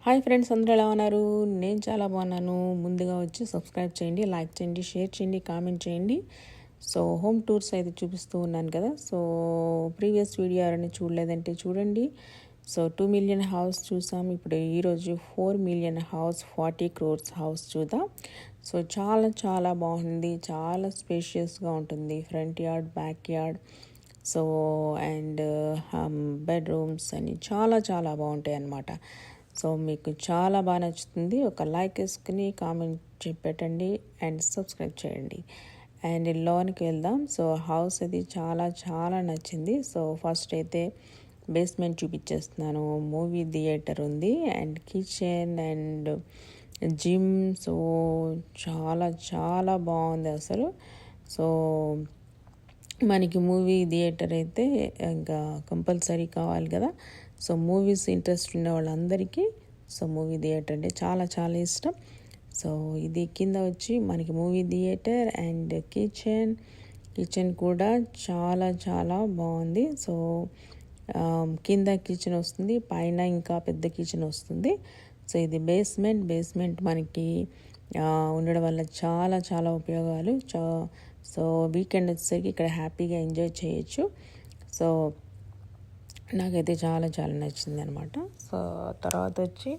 Hi friends, అందరూ ఎలా ఉన్నారు? నేను చాలా బాగున్నాను. ముందుగా వచ్చి సబ్స్క్రైబ్ చేయండి, లైక్ చేయండి, షేర్ చేయండి, కామెంట్ చేయండి. సో హోమ్ టూర్స్ అయితే చూపిస్తూ ఉన్నాను కదా. సో ప్రీవియస్ వీడియో ఎవరైనా చూడలేదంటే చూడండి. సో 2 మిలియన్ హౌస్ చూసాం. ఇప్పుడు ఈరోజు 4 మిలియన్ హౌస్, 40 crores హౌస్ చూద్దాం. సో చాలా చాలా బాగుంది, చాలా స్పేషియస్గా ఉంటుంది. Front yard, back yard, so and bedrooms అని చాలా చాలా బాగుంటాయి అన్నమాట. సో మీకు చాలా బాగా నచ్చుతుంది. ఒక లైక్ వేసుకుని కామెంట్ పెట్టండి అండ్ సబ్స్క్రైబ్ చేయండి. అండ్ లోనికి వెళ్దాం. సో హౌస్ అది చాలా చాలా నచ్చింది. సో ఫస్ట్ అయితే బేస్మెంట్ చూపించేస్తున్నాను. మూవీ థియేటర్ ఉంది and kitchen and gym. So చాలా చాలా బాగుంది అసలు. సో మనకి మూవీ థియేటర్ అయితే ఇంకా కంపల్సరీ కావాలి కదా. సో మూవీస్ ఇంట్రెస్ట్ ఉన్న వాళ్ళందరికీ సో మూవీ థియేటర్ అంటే చాలా చాలా ఇష్టం. సో ఇది కింద వచ్చి మనకి మూవీ థియేటర్ అండ్ కిచెన్ కూడా చాలా చాలా బాగుంది. సో కింద కిచెన్ వస్తుంది, పైన ఇంకా పెద్ద కిచెన్ వస్తుంది. సో ఇది బేస్మెంట్ మనకి ఉండడం వల్ల చాలా చాలా ఉపయోగాలు. సో వీకెండ్ వచ్చేసరికి ఇక్కడ హ్యాపీగా ఎంజాయ్ చేయొచ్చు. సో నాకైతే చాలా చాలా నచ్చింది అనమాట. సో తర్వాత వచ్చి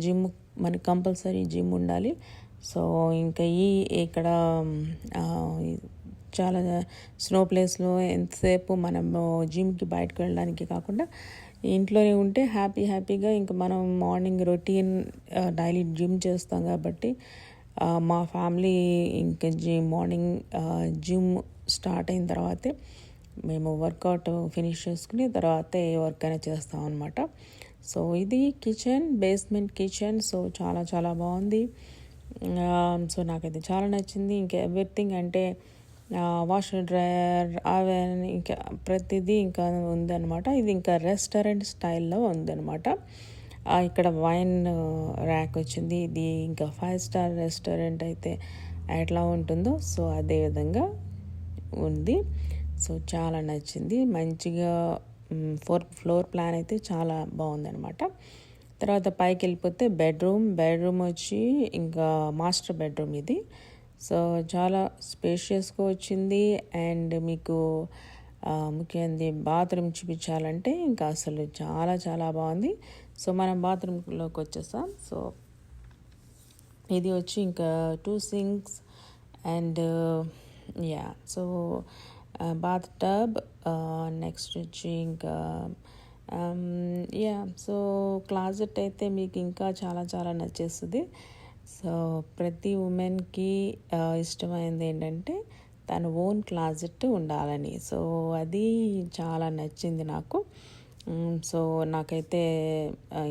జిమ్ మనకి కంపల్సరీ జిమ్ ఉండాలి. సో ఇంకా ఇక్కడ చాలా స్నో ప్లేస్లో ఎంతసేపు మనము జిమ్కి బయటకు వెళ్ళడానికి కాకుండా ఇంట్లోనే ఉంటే హ్యాపీగా ఇంకా మనం మార్నింగ్ రొటీన్ డైలీ జిమ్ చేస్తాం కాబట్టి మా ఫ్యామిలీ ఇంకా మార్నింగ్ జిమ్ స్టార్ట్ అయిన తర్వాతే మేము వర్కౌట్ ఫినిష్ చేసుకుని తర్వాత ఏ వర్క్ అయినా చేస్తాం అనమాట. సో ఇది బేస్మెంట్ కిచెన్. సో చాలా చాలా బాగుంది. సో నాకైతే చాలా నచ్చింది. ఇంకా ఎవ్రీథింగ్ అంటే వాషర్, డ్రయర్, అవెన్, ఇంకా ప్రతిదీ ఇంకా ఉందన్నమాట. ఇది ఇంకా రెస్టారెంట్ స్టైల్లో ఉందన్నమాట. ఇక్కడ వైన్ ర్యాక్ వచ్చింది. ఇది ఇంకా 5 star రెస్టారెంట్ అయితే ఎట్లా ఉంటుందో సో అదే విధంగా ఉంది. సో చాలా నచ్చింది. మంచిగా 4th floor ప్లాన్ అయితే చాలా బాగుందన్నమాట. తర్వాత పైకి వెళ్ళిపోతే బెడ్రూమ్ వచ్చి ఇంకా మాస్టర్ బెడ్రూమ్ ఇది. సో చాలా స్పేషియస్గా వచ్చింది. అండ్ మీకు ముఖ్యంగా బాత్రూమ్ చూపించాలంటే ఇంకా అసలు చాలా చాలా బాగుంది. సో మనం బాత్రూంలోకి వచ్చేసాం. సో ఇది వచ్చి ఇంకా 2 sinks and so bathtub. Next వచ్చి ఇంకా సో క్లాజెట్ అయితే మీకు ఇంకా చాలా చాలా నచ్చేస్తుంది. సో ప్రతి ఉమెన్కి ఇష్టమైనది ఏంటంటే తన ఓన్ క్లాజెట్ ఉండాలని. సో అది చాలా నచ్చింది నాకు. సో నాకైతే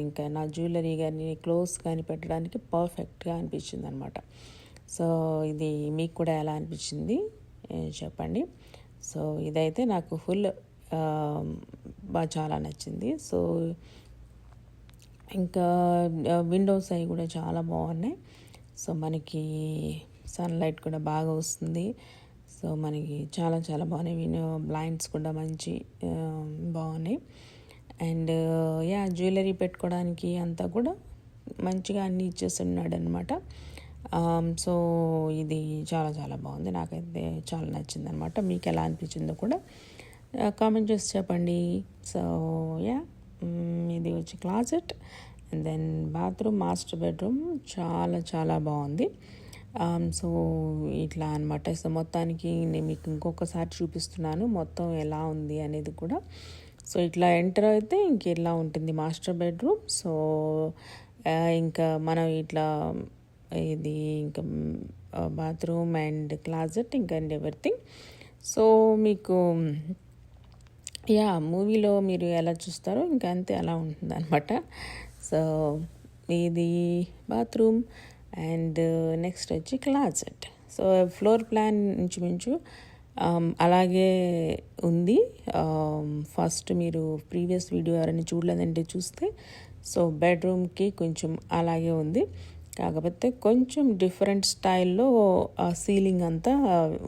ఇంకా నా జ్యువెలరీ కానీ క్లోత్స్ కానీ పెట్టడానికి పర్ఫెక్ట్గా అనిపించింది అనమాట. సో ఇది మీకు కూడా ఎలా అనిపించింది చెప్పండి. సో ఇదైతే నాకు ఫుల్ బాగా చాలా నచ్చింది. సో ఇంకా విండోస్ అవి కూడా చాలా బాగున్నాయి. సో మనకి సన్లైట్ కూడా బాగా వస్తుంది. సో మనకి చాలా చాలా బాగున్నాయి. బ్లైండ్స్ కూడా మంచి బాగున్నాయి. అండ్ జ్యువెలరీ పెట్టుకోవడానికి అంతా కూడా మంచిగా అన్నీ ఇచ్చేస్తున్నాడు అనమాట. సో ఇది చాలా చాలా బాగుంది. నాకైతే చాలా నచ్చింది అనమాట. మీకు ఎలా అనిపించిందో కూడా కామెంట్ చేసి చెప్పండి. సో ఇది వచ్చి closet and then bathroom, master bedroom చాలా చాలా బాగుంది. సో ఇట్లా అనమాట. సో మొత్తానికి నేను మీకు ఇంకొకసారి చూపిస్తున్నాను మొత్తం ఎలా ఉంది అనేది కూడా. సో ఇట్లా ఎంటర్ అయితే ఇంక ఇలా ఉంటుంది మాస్టర్ బెడ్రూమ్. సో ఇంకా మనం ఇట్లా ఇది ఇంకా బాత్రూమ్ అండ్ క్లాజెట్ ఇంకా అండ్ ఎవ్రీథింగ్. సో మీకు మూవీలో మీరు ఎలా చూస్తారో ఇంకా అంతే అలా ఉంటుంది అనమాట. సో ఇది బాత్రూమ్ అండ్ నెక్స్ట్ వచ్చి క్లాజెట్. సో ఫ్లోర్ ప్లాన్ ఇంచుమించు అలాగే ఉంది. ఫస్ట్ మీరు ప్రీవియస్ వీడియో ఎవరైనా చూడలేదంటే చూస్తే సో బెడ్రూమ్కి కొంచెం అలాగే ఉంది. కాకపోతే కొంచెం డిఫరెంట్ స్టైల్లో సీలింగ్ అంతా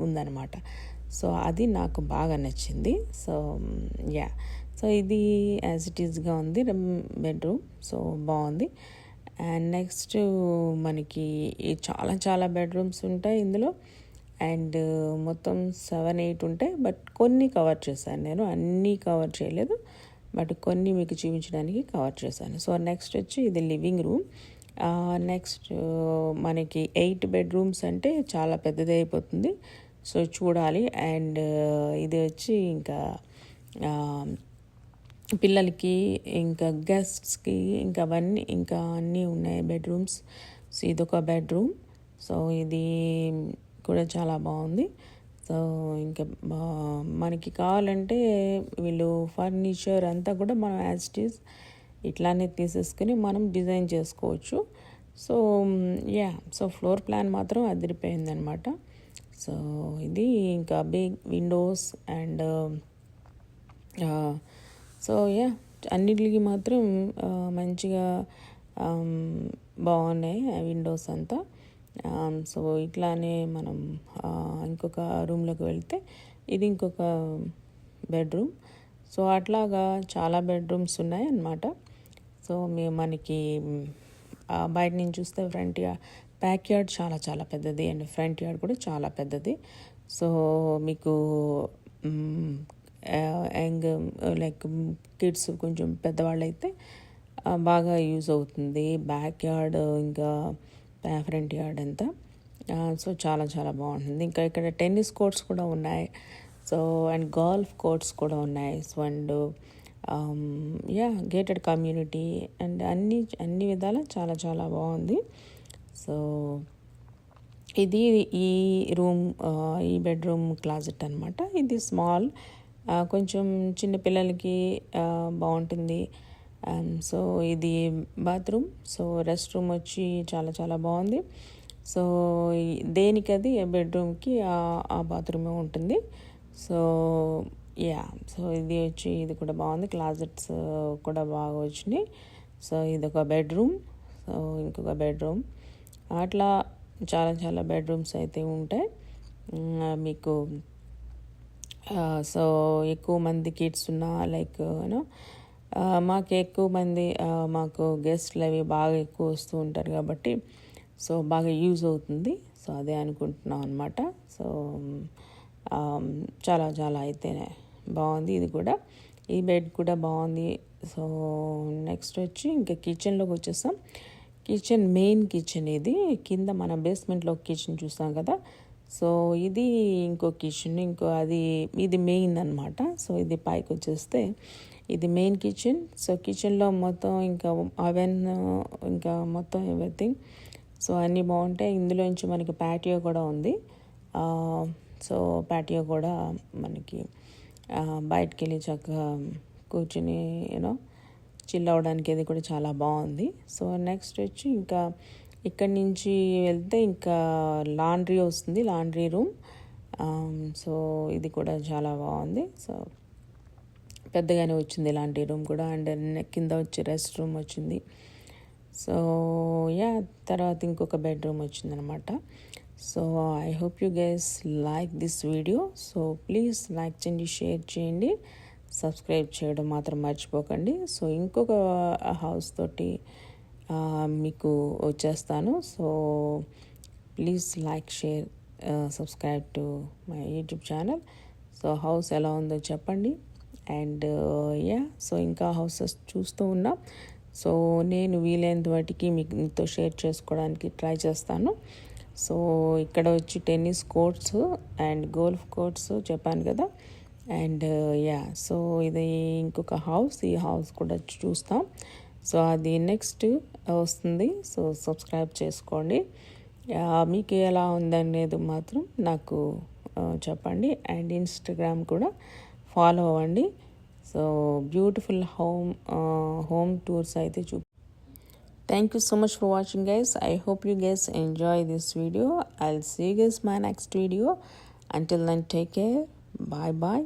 ఉందన్నమాట. సో అది నాకు బాగా నచ్చింది. సో సో సో ఇది యాజ్ ఇట్ ఈస్గా ఉంది బెడ్రూమ్. సో బాగుంది. అండ్ నెక్స్ట్ మనకి చాలా చాలా బెడ్రూమ్స్ ఉంటాయి ఇందులో. అండ్ మొత్తం 7-8 ఉంటాయి. బట్ కొన్ని కవర్ చేశాను నేను, అన్నీ కవర్ చేయలేదు. బట్ కొన్ని మీకు చూపించడానికి కవర్ చేశాను. సో నెక్స్ట్ వచ్చి ఇది లివింగ్ రూమ్. నెక్స్ట్ మనకి 8 బెడ్రూమ్స్ అంటే చాలా పెద్దది అయిపోతుంది. సో చూడాలి. అండ్ ఇది వచ్చి ఇంకా పిల్లలకి ఇంకా గెస్ట్స్కి ఇంకా అవన్నీ ఇంకా అన్నీ ఉన్నాయి బెడ్రూమ్స్. సో ఇదొక బెడ్రూమ్. సో ఇది కూడా చాలా బాగుంది. సో ఇంకా మనకి కావాలంటే వీళ్ళు ఫర్నిచర్ అంతా కూడా మనం యాజ్ ఇట్ ఈజ్ ఇట్లానే తీసేసుకుని మనం డిజైన్ చేసుకోవచ్చు. సో సో ఫ్లోర్ ప్లాన్ మాత్రం అదిరిపోయిందనమాట. సో ఇది ఇంకా బిగ్ విండోస్ అండ్ సో అన్నిటికి మాత్రం మంచిగా బాగున్నాయి ఆ విండోస్ అంతా. సో ఇట్లానే మనం ఇంకొక రూమ్లోకి వెళ్తే ఇది ఇంకొక బెడ్రూమ్. సో అట్లాగా చాలా బెడ్రూమ్స్ ఉన్నాయి అన్నమాట. సో మనకి బయట నుంచి చూస్తే ఫ్రంట్ బ్యాక్ యార్డ్ చాలా చాలా పెద్దది అండ్ ఫ్రంట్ యార్డ్ కూడా చాలా పెద్దది. సో మీకు యంగ్ లైక్ కిడ్స్ కొంచెం పెద్దవాళ్ళు అయితే బాగా యూజ్ అవుతుంది బ్యాక్ యార్డ్ ఇంకా ఫ్రంట్ యార్డ్ అంతా. సో చాలా చాలా బాగుంటుంది. ఇంకా ఇక్కడ టెన్నిస్ కోర్ట్స్ కూడా ఉన్నాయి. సో అండ్ గోల్ఫ్ కోర్ట్స్ కూడా ఉన్నాయి. So and gated community and అన్ని విధాలా చాలా చాలా బాగుంది. సో ఇది ఈ రూమ్ ఈ బెడ్రూమ్ క్లాజెట్ అనమాట. ఇది స్మాల్, కొంచెం చిన్నపిల్లలకి బాగుంటుంది. సో ఇది బాత్రూమ్. సో రెస్ట్ రూమ్ వచ్చి చాలా చాలా బాగుంది. సో దేనికది బెడ్రూమ్కి ఆ బాత్రూమే ఉంటుంది. సో సో ఇది వచ్చి ఇది కూడా బాగుంది. క్లాజెట్స్ కూడా బాగా వచ్చినాయి. సో ఇదొక బెడ్రూమ్. సో ఇంకొక బెడ్రూమ్ అట్లా చాలా చాలా బెడ్రూమ్స్ అయితే ఉంటాయి మీకు. సో ఎక్కువ మంది కిడ్స్ ఉన్నా లైక్ మాకు ఎక్కువ మంది మాకు గెస్ట్లు అవి బాగా ఎక్కువ వస్తూ ఉంటారు కాబట్టి సో బాగా యూజ్ అవుతుంది. సో అదే అనుకుంటున్నాం అనమాట. సో చాలా చాలా అయితే బాగుంది. ఇది కూడా ఈ బెడ్ కూడా బాగుంది. సో నెక్స్ట్ వచ్చి ఇంకా కిచెన్లోకి వచ్చేస్తాం. కిచెన్ మెయిన్ కిచెన్ ఇది. కింద మన బేస్మెంట్లో కిచెన్ చూస్తాం కదా. సో ఇది ఇంకో కిచెన్, ఇది మెయిన్ అనమాట. సో ఇది పైకి వచ్చేస్తే ఇది మెయిన్ కిచెన్. సో కిచెన్లో మొత్తం ఇంకా అవెన్ ఇంకా మొత్తం ఎవ్రీథింగ్ సో అన్నీ బాగుంటాయి. ఇందులోంచి మనకి ప్యాటియో కూడా ఉంది. సో ప్యాటియో కూడా మనకి బయటికి వెళ్ళి చక్కగా కూర్చుని చిల్ అవ్వడానికి అది కూడా చాలా బాగుంది. సో నెక్స్ట్ వచ్చి ఇంకా ఇక్కడి నుంచి వెళ్తే ఇంకా లాండ్రీ వస్తుంది, లాండ్రీ రూమ్. సో ఇది కూడా చాలా బాగుంది. సో పెద్దగానే వచ్చింది లాండ్రీ రూమ్ కూడా. అండ్ కింద వచ్చి రెస్ట్ రూమ్ వచ్చింది. సో తర్వాత ఇంకొక బెడ్రూమ్ వచ్చిందనమాట. So I hope you guys like this video. So please like చేయండి, షేర్ చేయండి, సబ్స్క్రైబ్ చేయడం మాత్రం మర్చిపోకండి. సో ఇంకొక హౌస్ తోటి మీకు వచ్చేస్తాను. So please like, share, subscribe to my YouTube channel. So house ఎలా ఉందో చెప్పండి. అండ్ సో ఇంకా హౌసెస్ చూస్తూ ఉన్నాం. సో నేను వీలైనంత వాటికి మీతో షేర్ చేసుకోవడానికి ట్రై చేస్తాను. సో ఇక్కడ వచ్చి tennis courts and golf courts చెప్పాను కదా. అండ్ సో ఇది ఇంకొక హౌస్, ఈ హౌస్ కూడా చూస్తాం. సో అది నెక్స్ట్ వస్తుంది. సో సబ్స్క్రైబ్ చేసుకోండి. మీకు ఎలా ఉందనేది మాత్రం నాకు చెప్పండి. అండ్ ఇన్స్టాగ్రామ్ కూడా ఫాలో అవ్వండి. సో బ్యూటిఫుల్ హోమ్ టూర్స్ అయితే Thank you so much for watching, guys. I hope you guys enjoy this video. I'll see you guys in my next video. Until then, take care. Bye bye.